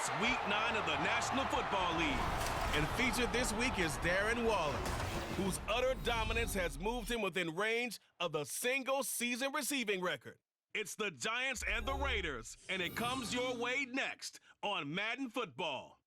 It's Week 9 of the National Football League. And featured this week is Darren Waller, whose utter dominance has moved him within range of the single-season receiving record. It's the Giants and the Raiders, and it comes your way next on Madden Football.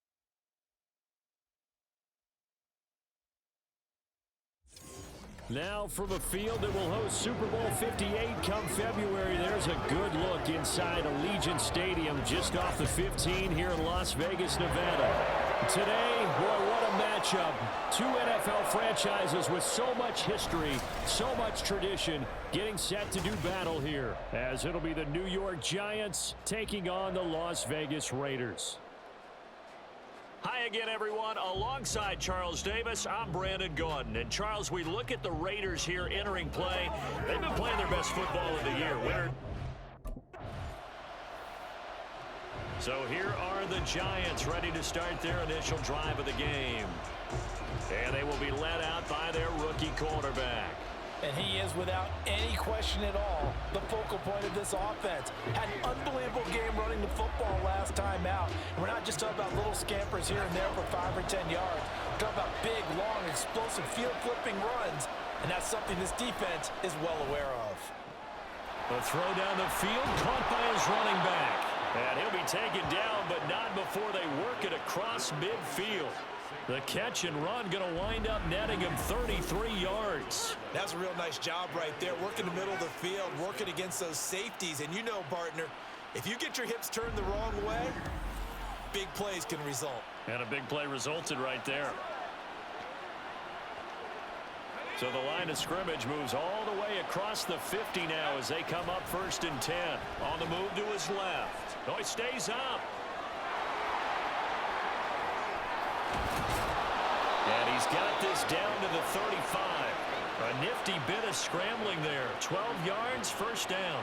Now from a field that will host Super Bowl 58 come February, there's a good look inside Allegiant Stadium just off the 15 here in Las Vegas, Nevada. Today, boy, what a matchup. Two NFL franchises with so much history, so much tradition, getting set to do battle here, as it'll be the New York Giants taking on the Las Vegas Raiders. Hi again, everyone. Alongside Charles Davis, I'm Brandon Gordon. And Charles, we look at the Raiders here entering play. They've been playing their best football of the year. So here are the Giants ready to start their initial drive of the game. And they will be led out by their rookie quarterback. And he is, without any question at all, the focal point of this offense. Had an unbelievable game running the football last time out. And we're not just talking about little scampers here and there for 5 or 10 yards. We're talking about big, long, explosive, field-flipping runs. And that's something this defense is well aware of. A throw down the field, caught by his running back. And he'll be taken down, but not before they work it across midfield. The catch and run going to wind up netting him 33 yards. That's a real nice job right there, working the middle of the field, working against those safeties. And you know, partner, if you get your hips turned the wrong way, big plays can result. And a big play resulted right there. So the line of scrimmage moves all the way across the 50 now as they come up 1st and 10. On the move to his left. Oh, he stays up. And he's got this down to the 35. A nifty bit of scrambling there. 12 yards, 1st down.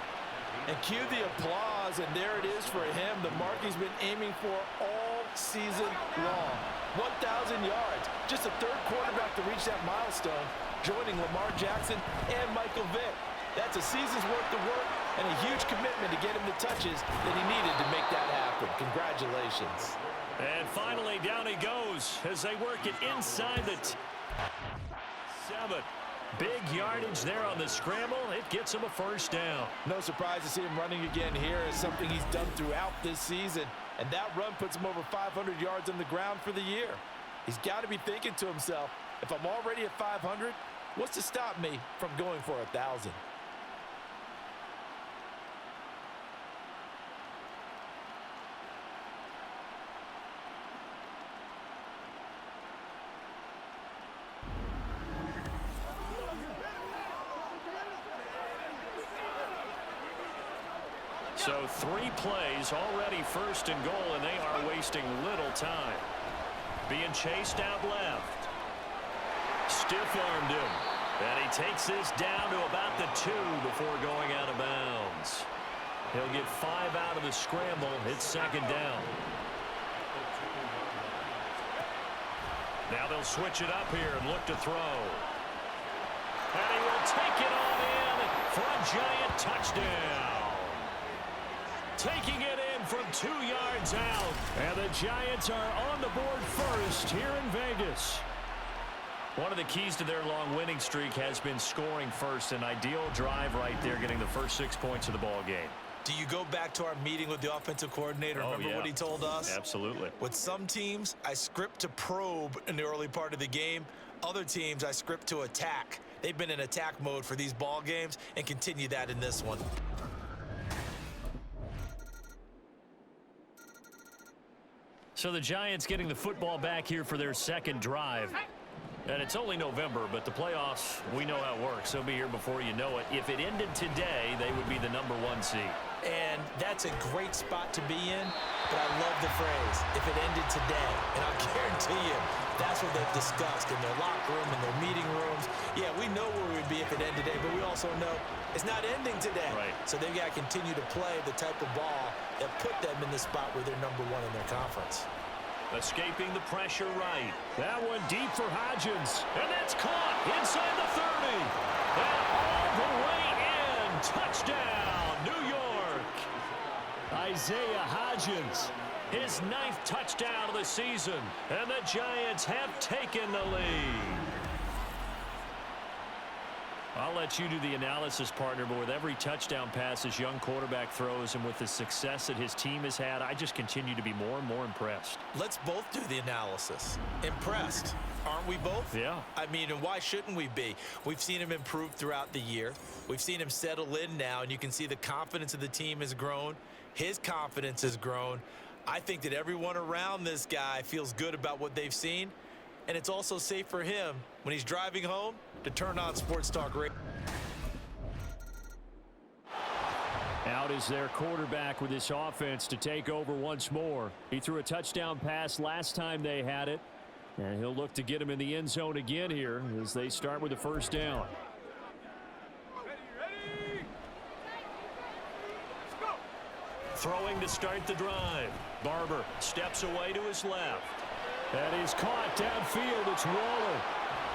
And cue the applause, and there it is for him. The mark he's been aiming for all season long. 1,000 yards. Just the 3rd quarterback to reach that milestone, joining Lamar Jackson and Michael Vick. That's a season's worth of work and a huge commitment to get him the touches that he needed to make that happen. Congratulations. And finally, down he goes as they work it inside the 7. Big yardage there on the scramble. It gets him a 1st down. No surprise to see him running again here. Is something he's done throughout this season. And that run puts him over 500 yards on the ground for the year. He's got to be thinking to himself, if I'm already at 500, what's to stop me from going for 1,000? So 3 plays, already 1st and goal, and they are wasting little time. Being chased out left. Stiff-armed him. And he takes this down to about the 2 before going out of bounds. He'll get 5 out of the scramble. It's 2nd down. Now they'll switch it up here and look to throw. And he will take it on in for a Giant touchdown. Taking it in from 2 yards out. And the Giants are on the board first here in Vegas. One of the keys to their long winning streak has been scoring first. An ideal drive right there, getting the first 6 points of the ball game. Do you go back to our meeting with the offensive coordinator? Remember what he told us? Absolutely. With some teams, I script to probe in the early part of the game. Other teams, I script to attack. They've been in attack mode for these ball games and continue that in this one. So the Giants getting the football back here for their 2nd drive. And it's only November, but the playoffs, we know how it works. They'll be here before you know it. If it ended today, they would be the number 1 seed. And that's a great spot to be in, but I love the phrase, if it ended today. And I'll guarantee you, that's what they've discussed in their locker room, in their meeting rooms. Yeah, we know where we'd be if it ended today, but we also know it's not ending today. Right. So they've got to continue to play the type of ball that put them in the spot where they're number 1 in their conference. Escaping the pressure right. That one deep for Hodgins. And that's caught inside the 30. And all the way in. Touchdown, New York. Isaiah Hodgins his 9th touchdown of the season, and the Giants have taken the lead. I'll let you do the analysis, partner, but with every touchdown pass this young quarterback throws and with the success that his team has had, I just continue to be more and more impressed. Let's both do the analysis. Impressed. Aren't we both? Yeah. I mean, and why shouldn't we be? We've seen him improve throughout the year. We've seen him settle in now, and you can see the confidence of the team has grown. His confidence has grown. I think that everyone around this guy feels good about what they've seen, and it's also safe for him when he's driving home to turn on Sports Talk Radio. Out is their quarterback with this offense to take over once more. He threw a touchdown pass last time they had it, and he'll look to get him in the end zone again here as they start with a first down. Throwing to start the drive. Barber steps away to his left. That is caught downfield. It's Waller.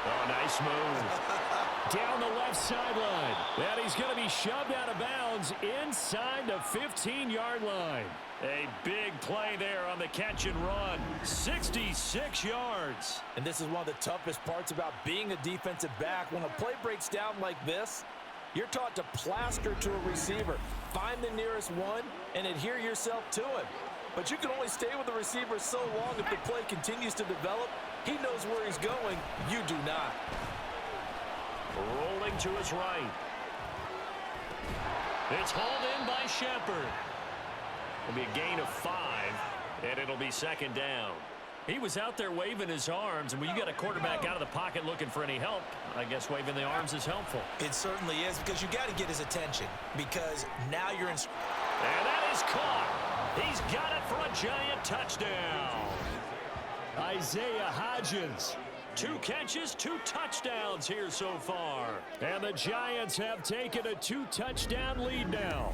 Oh, nice move. Down the left sideline. And he's going to be shoved out of bounds inside the 15-yard line. A big play there on the catch and run. 66 yards. And this is one of the toughest parts about being a defensive back. When a play breaks down like this, you're taught to plaster to a receiver. Find the nearest one and adhere yourself to him. But you can only stay with the receiver so long if the play continues to develop. He knows where he's going. You do not. Rolling to his right. It's hauled in by Shepard. It'll be a gain of 5, and it'll be second down. He was out there waving his arms, and when you got a quarterback out of the pocket looking for any help, I guess waving the arms is helpful. It certainly is, because you got to get his attention, because now you're in. And that is caught. He's got it for a Giant touchdown. Isaiah Hodgins. 2 catches, 2 touchdowns here so far. And the Giants have taken a 2-touchdown lead now.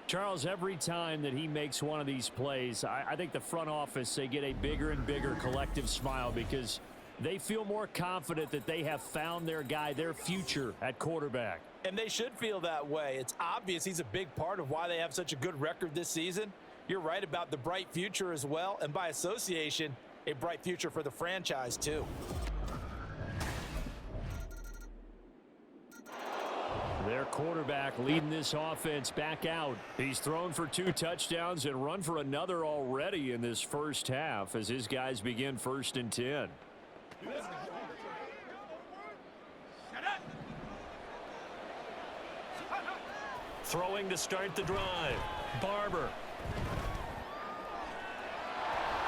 Charles, every time that he makes one of these plays, I think the front office, they get a bigger and bigger collective smile because they feel more confident that they have found their guy, their future at quarterback. And they should feel that way. It's obvious he's a big part of why they have such a good record this season. You're right about the bright future as well, and by association, a bright future for the franchise too. Their quarterback leading this offense back out. He's thrown for 2 touchdowns and run for another already in this first half as his guys begin 1st and 10. Throwing to start the drive. Barber.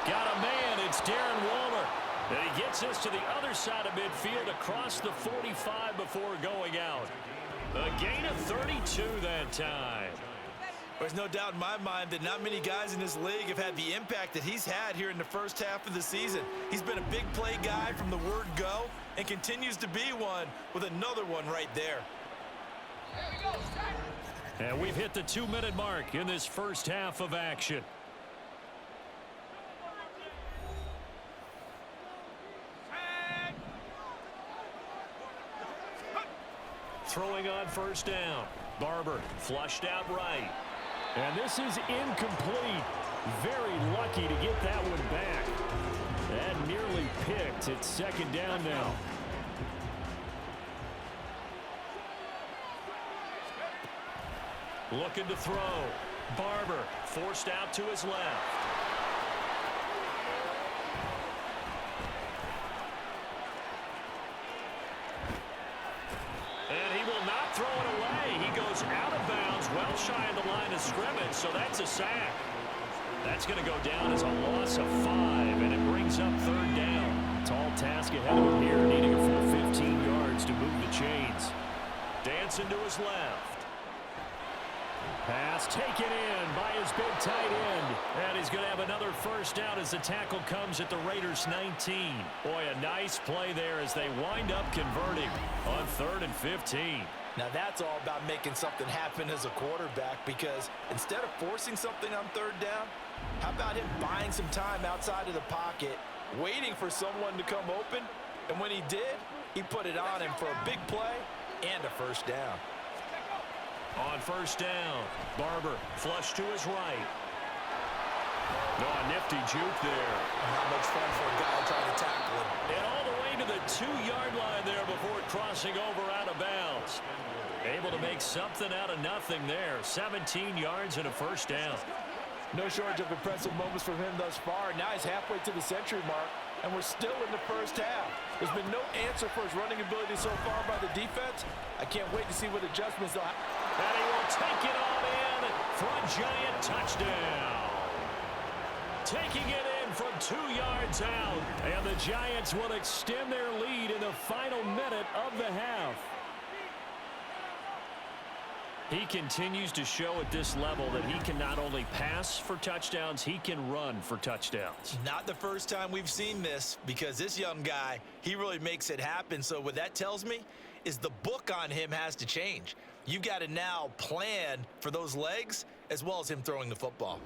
Got a man. It's Darren Waller. And he gets us to the other side of midfield across the 45 before going out. A gain of 32 that time. There's no doubt in my mind that not many guys in this league have had the impact that he's had here in the first half of the season. He's been a big play guy from the word go and continues to be one with another one right there. And we've hit the 2-minute mark in this first half of action. Throwing on first down. Barber flushed out right. And this is incomplete. Very lucky to get that one back. That nearly picked. It's second down now. Looking to throw. Barber forced out to his left. And he will not throw it away. He goes out of bounds, well shy of the line of scrimmage, so that's a sack. That's going to go down as a loss of 5, and it brings up third down. Tall task ahead of him here, needing a full 15 yards to move the chains. Dancing to his left. Pass taken in by his big tight end. And he's going to have another first down as the tackle comes at the Raiders' 19. Boy, a nice play there as they wind up converting on 3rd and 15. Now that's all about making something happen as a quarterback, because instead of forcing something on 3rd down, how about him buying some time outside of the pocket, waiting for someone to come open, and when he did, he put it on him for a big play and a first down. On first down, Barber flush to his right. Oh, nifty juke there. Not much fun for a guy trying to tackle him. And all the way to the 2-yard line there before crossing over out of bounds. Able to make something out of nothing there. 17 yards and a first down. No shortage of impressive moments from him thus far. Now he's halfway to the century mark, and we're still in the first half. There's been no answer for his running ability so far by the defense. I can't wait to see what adjustments they'll have. And he will take it on in for a Giant touchdown. Taking it in from 2 yards out. And the Giants will extend their lead in the final minute of the half. He continues to show at this level that he can not only pass for touchdowns, he can run for touchdowns. Not the first time we've seen this, because this young guy, he really makes it happen. So what that tells me is the book on him has to change. You've got to now plan for those legs as well as him throwing the football.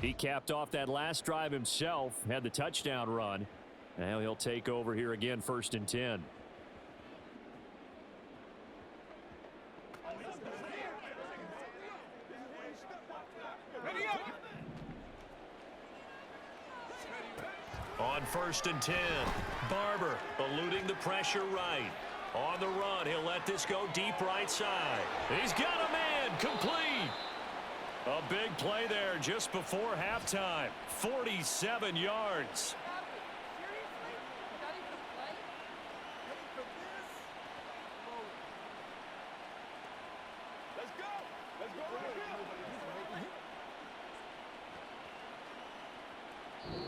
He capped off that last drive himself, had the touchdown run. Now he'll take over here again, 1st and 10. On 1st and 10, Barber eluding the pressure right. On the run, he'll let this go deep right side. He's got a man, complete. A big play there just before halftime. 47 yards.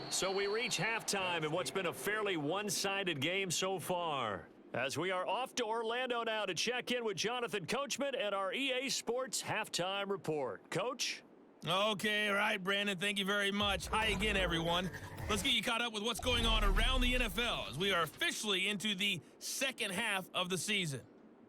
So we reach halftime in what's been a fairly one-sided game so far. As we are off to Orlando now to check in with Jonathan Coachman and our EA Sports Halftime Report. Coach? Okay, all right, Brandon, thank you very much. Hi again, everyone. Let's get you caught up with what's going on around the NFL as we are officially into the second half of the season.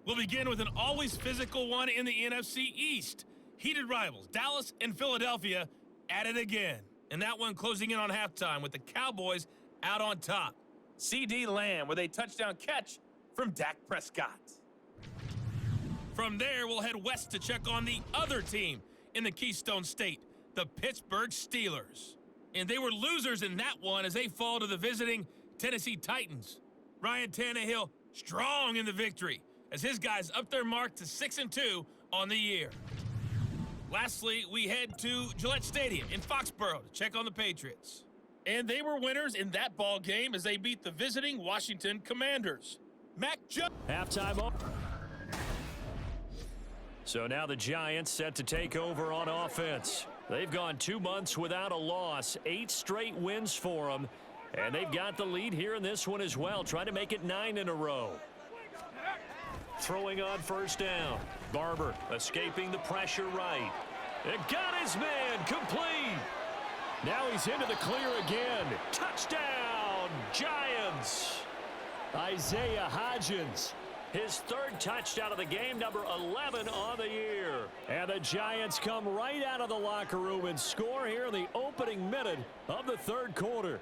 We'll begin with an always physical one in the NFC East. Heated rivals, Dallas and Philadelphia, at it again. And that one closing in on halftime with the Cowboys out on top. C.D. Lamb with a touchdown catch from Dak Prescott. From there, we'll head west to check on the other team in the Keystone State, the Pittsburgh Steelers. And they were losers in that one as they fall to the visiting Tennessee Titans. Ryan Tannehill strong in the victory as his guys up their mark to 6-2 on the year. Lastly, we head to Gillette Stadium in Foxborough to check on the Patriots. And they were winners in that ball game as they beat the visiting Washington Commanders. Mac Jones. Halftime up. So now the Giants set to take over on offense. They've gone 2 months without a loss, 8 straight wins for them. And they've got the lead here in this one as well, trying to make it 9 in a row. Throwing on first down. Barber escaping the pressure right. It got his man complete. Now he's into the clear again. Touchdown, Giants. Isaiah Hodgins. His 3rd touchdown of the game, number 11 on the year. And the Giants come right out of the locker room and score here in the opening minute of the 3rd quarter.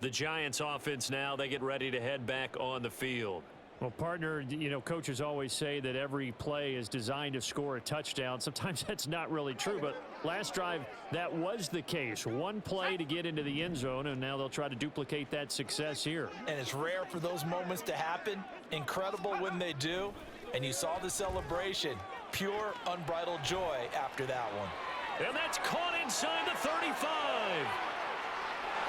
The Giants offense now, they get ready to head back on the field. Well, partner, you know, coaches always say that every play is designed to score a touchdown. Sometimes that's not really true, but last drive, that was the case. One play to get into the end zone, and now they'll try to duplicate that success here. And it's rare for those moments to happen. Incredible when they do. And you saw the celebration. Pure, unbridled joy after that one. And that's caught inside the 35.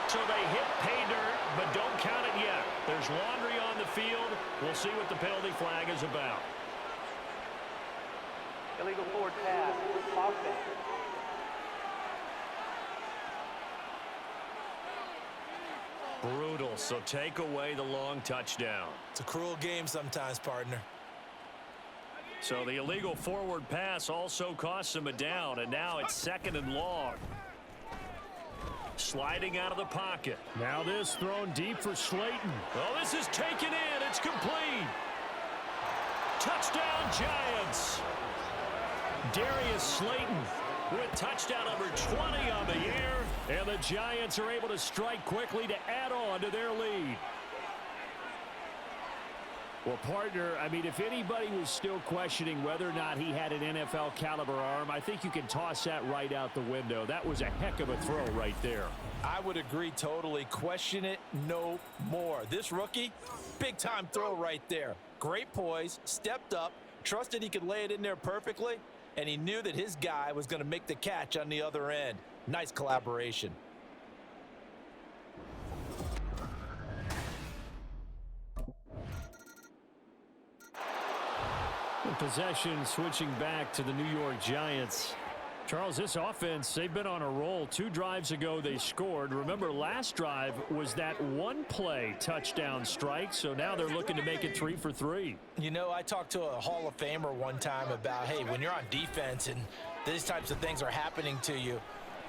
So they hit pay dirt, but don't count it yet. There's laundry on the field. We'll see what the penalty flag is about. Illegal forward pass, offense. Brutal, so take away the long touchdown. It's a cruel game sometimes, partner. So the illegal forward pass also costs him a down, and now it's 2nd and long. Sliding out of the pocket. Now this thrown deep for Slayton. Oh, this is taken in. It's complete. Touchdown, Giants. Darius Slayton with touchdown number 20 on the air. And the Giants are able to strike quickly to add on to their lead. Well, partner, I mean, if anybody was still questioning whether or not he had an NFL caliber arm, I think you can toss that right out the window. That was a heck of a throw right there. I would agree totally. Question it no more. This rookie, big-time throw right there. Great poise, stepped up, trusted he could lay it in there perfectly, and he knew that his guy was going to make the catch on the other end. Nice collaboration. Possession switching back to the New York Giants. Charles, this offense, they've been on a roll. 2 drives ago, they scored. Remember, last drive was that one-play touchdown strike, so now they're looking to make it 3 for 3. You know, I talked to a Hall of Famer one time about, hey, when you're on defense and these types of things are happening to you,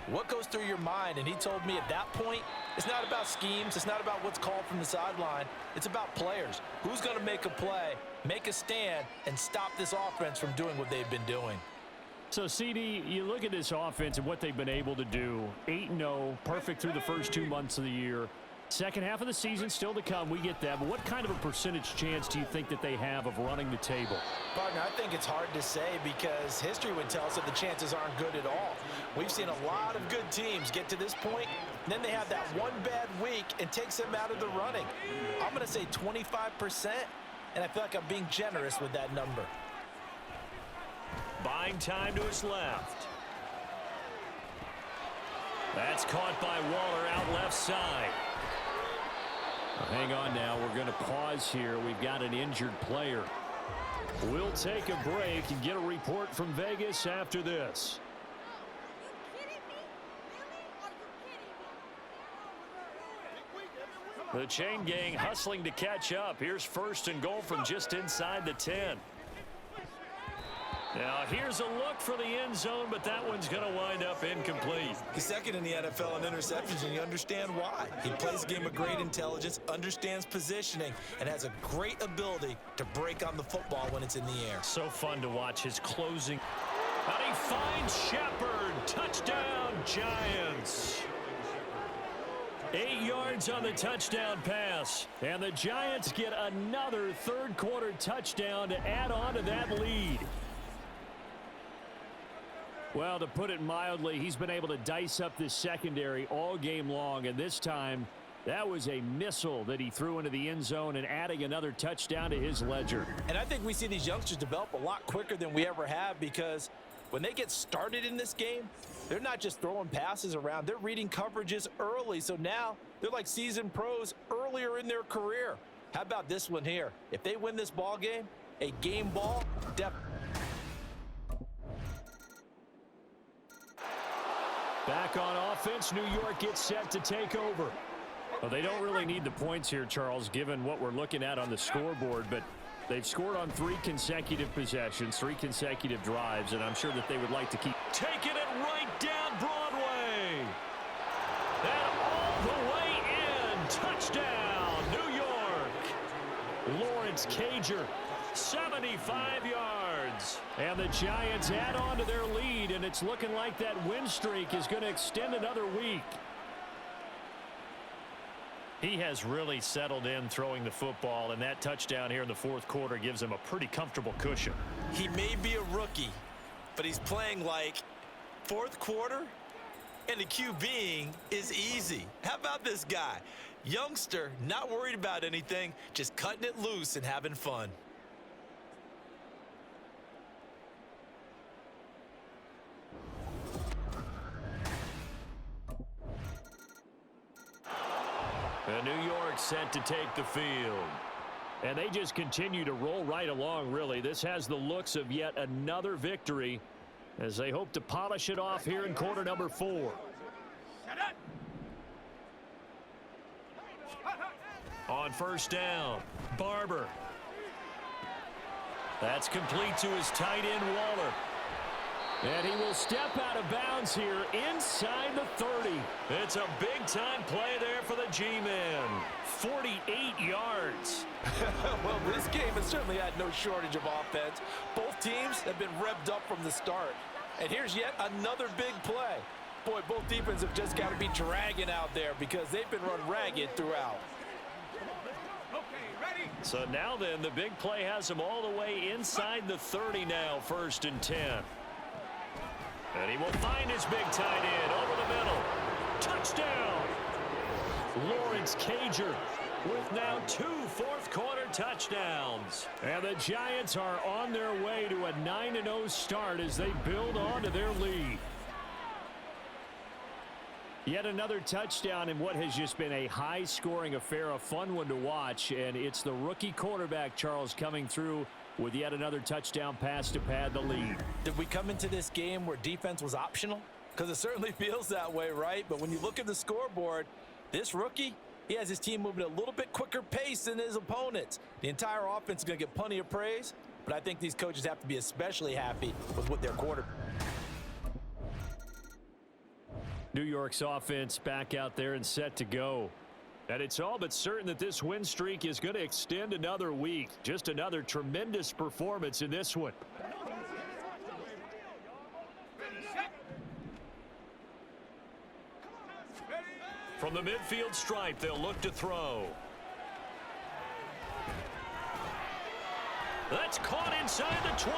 what goes through your mind? And he told me at that point, it's not about schemes. It's not about what's called from the sideline. It's about players. Who's going to make a play, make a stand, and stop this offense from doing what they've been doing? So, CD, you look at this offense and what they've been able to do. 8-0, perfect through the first 2 months of the year. Second half of the season still to come. We get that. But what kind of a percentage chance do you think that they have of running the table? Partner, I think it's hard to say because history would tell us that the chances aren't good at all. We've seen a lot of good teams get to this point, and then they have that one bad week and takes them out of the running. I'm going to say 25%, and I feel like I'm being generous with that number. Buying time to his left. That's caught by Waller out left side. Hang on now. We're going to pause here. We've got an injured player. We'll take a break and get a report from Vegas after this. The chain gang hustling to catch up. Here's 1st and goal from just inside the 10. Now, here's a look for the end zone, but that one's going to wind up incomplete. He's second in the NFL in interceptions, and you understand why. He plays a game of great intelligence, understands positioning, and has a great ability to break on the football when it's in the air. So fun to watch his closing. And he finds Shepard. Touchdown, Giants. 8 yards on the touchdown pass. And the Giants get another third-quarter touchdown to add on to that lead. Well, to put it mildly, he's been able to dice up this secondary all game long, and this time that was a missile that he threw into the end zone and adding another touchdown to his ledger. And I think we see these youngsters develop a lot quicker than we ever have because when they get started in this game, they're not just throwing passes around. They're reading coverages early, so now they're like seasoned pros earlier in their career. How about this one here? If they win this ball game, a game ball, definitely. Back on offense, New York gets set to take over. Well, they don't really need the points here, Charles, given what we're looking at on the scoreboard, but they've scored on 3 consecutive possessions, 3 consecutive drives, and I'm sure that they would like to keep taking it right down Broadway. And all the way in. Touchdown, New York. Lawrence Cager, 75 yards. And the Giants add on to their lead, and it's looking like that win streak is going to extend another week. He has really settled in throwing the football, and that touchdown here in the 4th quarter gives him a pretty comfortable cushion. He may be a rookie, but he's playing like 4th quarter, and the QBing is easy. How about this guy? Youngster, not worried about anything, just cutting it loose and having fun. And New York set to take the field. And they just continue to roll right along, really. This has the looks of yet another victory as they hope to polish it off here in quarter number 4. On 1st down, Barber. That's complete to his tight end, Waller. And he will step out of bounds here inside the 30. It's a big-time play there for the G-Man. 48 yards. Well, this game has certainly had no shortage of offense. Both teams have been revved up from the start. And here's yet another big play. Boy, both defenses have just got to be dragging out there because they've been run ragged throughout. So now then, the big play has him all the way inside the 30 now, 1st and 10. And he will find his big tight end over the middle. Touchdown! Lawrence Cager with now 2 fourth-quarter touchdowns. And the Giants are on their way to a 9-0 start as they build on to their lead. Yet another touchdown in what has just been a high-scoring affair, a fun one to watch. And it's the rookie quarterback, Charles, coming through with yet another touchdown pass to pad the lead. Did we come into this game where defense was optional? Because it certainly feels that way, right? But when you look at the scoreboard, this rookie, he has his team moving at a little bit quicker pace than his opponents. The entire offense is going to get plenty of praise, but I think these coaches have to be especially happy with what their quarterback. New York's offense back out there and set to go. And it's all but certain that this win streak is going to extend another week. Just another tremendous performance in this one. From the midfield stripe, they'll look to throw. That's caught inside the 20.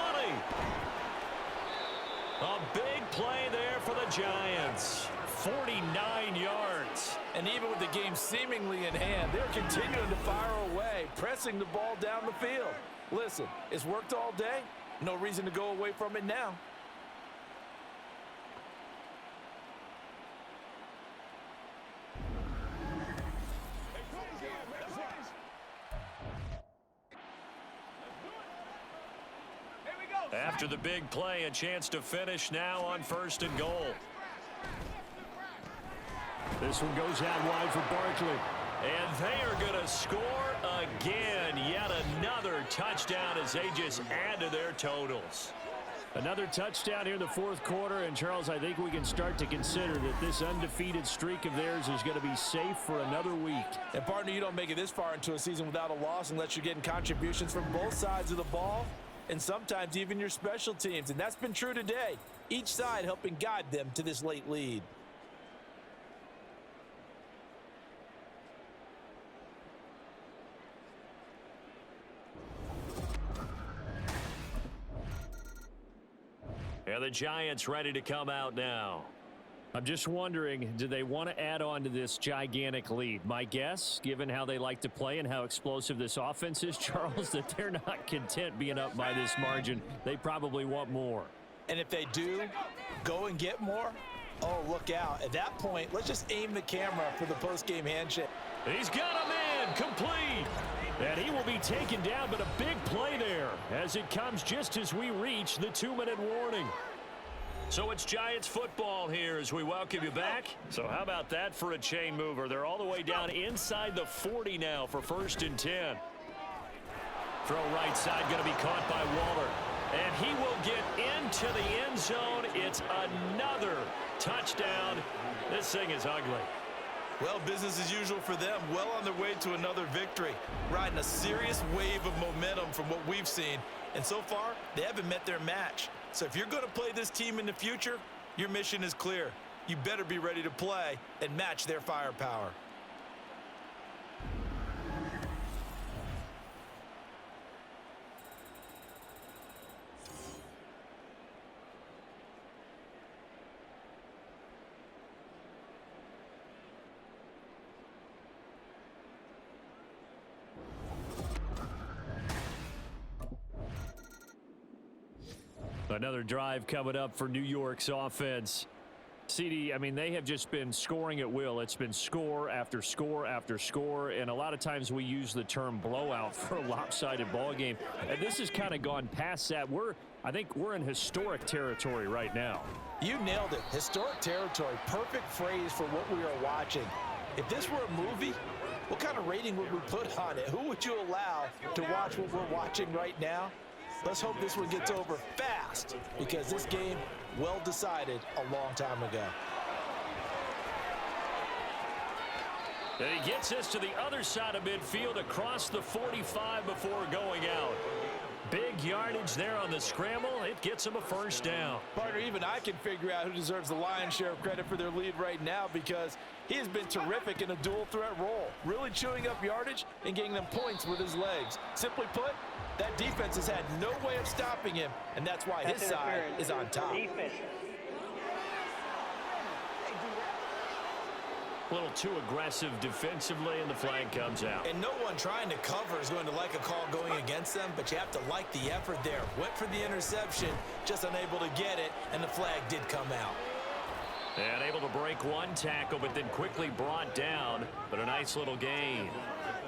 A big play there for the Giants. 49 yards. And even with the game seemingly in hand, they're continuing to fire away, pressing the ball down the field. Listen, it's worked all day. No reason to go away from it now. After the big play, a chance to finish now on 1st and goal. This one goes out wide for Barkley. And they are going to score again. Yet another touchdown as they just add to their totals. Another touchdown here in the 4th quarter. And, Charles, I think we can start to consider that this undefeated streak of theirs is going to be safe for another week. And, partner, you don't make it this far into a season without a loss unless you're getting contributions from both sides of the ball and sometimes even your special teams. And that's been true today. Each side helping guide them to this late lead. And the Giants ready to come out now. I'm just wondering, do they want to add on to this gigantic lead? My guess, given how they like to play and how explosive this offense is, Charles, that they're not content being up by this margin. They probably want more. And if they do go and get more, oh, look out. At that point, let's just aim the camera for the post-game handshake. He's got a man complete. And he will be taken down, but a big play there as it comes just as we reach the 2-minute warning. So it's Giants football here as we welcome you back. So how about that for a chain mover? They're all the way down inside the 40 now for 1st and 10. Throw right side going to be caught by Waller. And he will get into the end zone. It's another touchdown. This thing is ugly. Well, business as usual for them. Well on their way to another victory. Riding a serious wave of momentum from what we've seen. And so far, they haven't met their match. So if you're going to play this team in the future, your mission is clear. You better be ready to play and match their firepower. Another drive coming up for New York's offense. CD, I mean, they have just been scoring at will. It's been score after score after score, and a lot of times we use the term blowout for a lopsided ball game. And this has kind of gone past that. I think we're in historic territory right now. You nailed it. Historic territory. Perfect phrase for what we are watching. If this were a movie, what kind of rating would we put on it? Who would you allow to watch what we're watching right now? Let's hope this one gets over fast because this game well decided a long time ago. And he gets us to the other side of midfield across the 45 before going out. Big yardage there on the scramble. It gets him a first down. Partner, even I can figure out who deserves the lion's share of credit for their lead right now, because he has been terrific in a dual threat role, really chewing up yardage and getting them points with his legs. Simply put, that defense has had no way of stopping him, and that's why his side is on top. Defense. A little too aggressive defensively, and the flag comes out. And no one trying to cover is going to like a call going against them, but you have to like the effort there. Went for the interception, just unable to get it, and the flag did come out. And able to break one tackle, but then quickly brought down, but a nice little gain.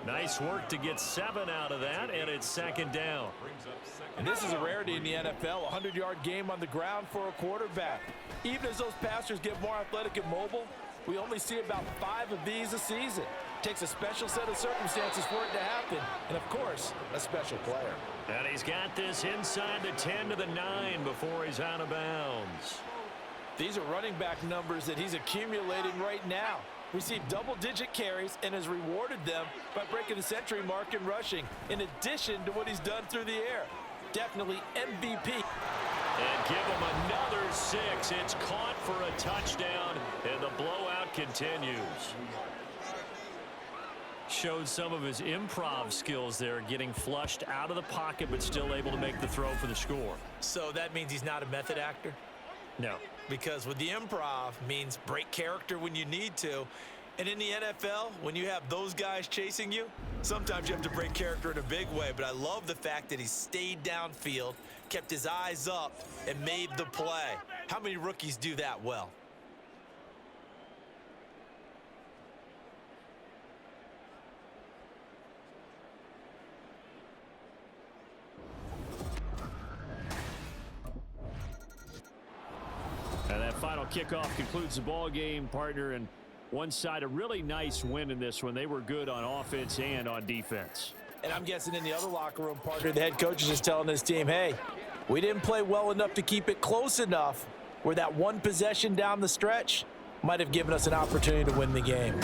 Nice work to get 7 out of that, and it's second down. And this is a rarity in the NFL, a 100-yard game on the ground for a quarterback. Even as those passers get more athletic and mobile, we only see about 5 of these a season. Takes a special set of circumstances for it to happen, and of course, a special player. And he's got this inside the 10 to the 9 before he's out of bounds. These are running back numbers that he's accumulating right now. Received double-digit carries and has rewarded them by breaking the century mark in rushing, in addition to what he's done through the air. Definitely MVP. And give him another 6. It's caught for a touchdown, and the blowout continues. Showed some of his improv skills there, getting flushed out of the pocket, but still able to make the throw for the score. So that means he's not a method actor? No. Because with the improv means break character when you need to. And in the NFL, when you have those guys chasing you, sometimes you have to break character in a big way. But I love the fact that he stayed downfield, kept his eyes up, and made the play. How many rookies do that well? And that final kickoff concludes the ball game, partner, and one side a really nice win in this one. They were good on offense and on defense. And I'm guessing in the other locker room, partner, the head coach is just telling his team, hey, we didn't play well enough to keep it close enough where that one possession down the stretch might have given us an opportunity to win the game.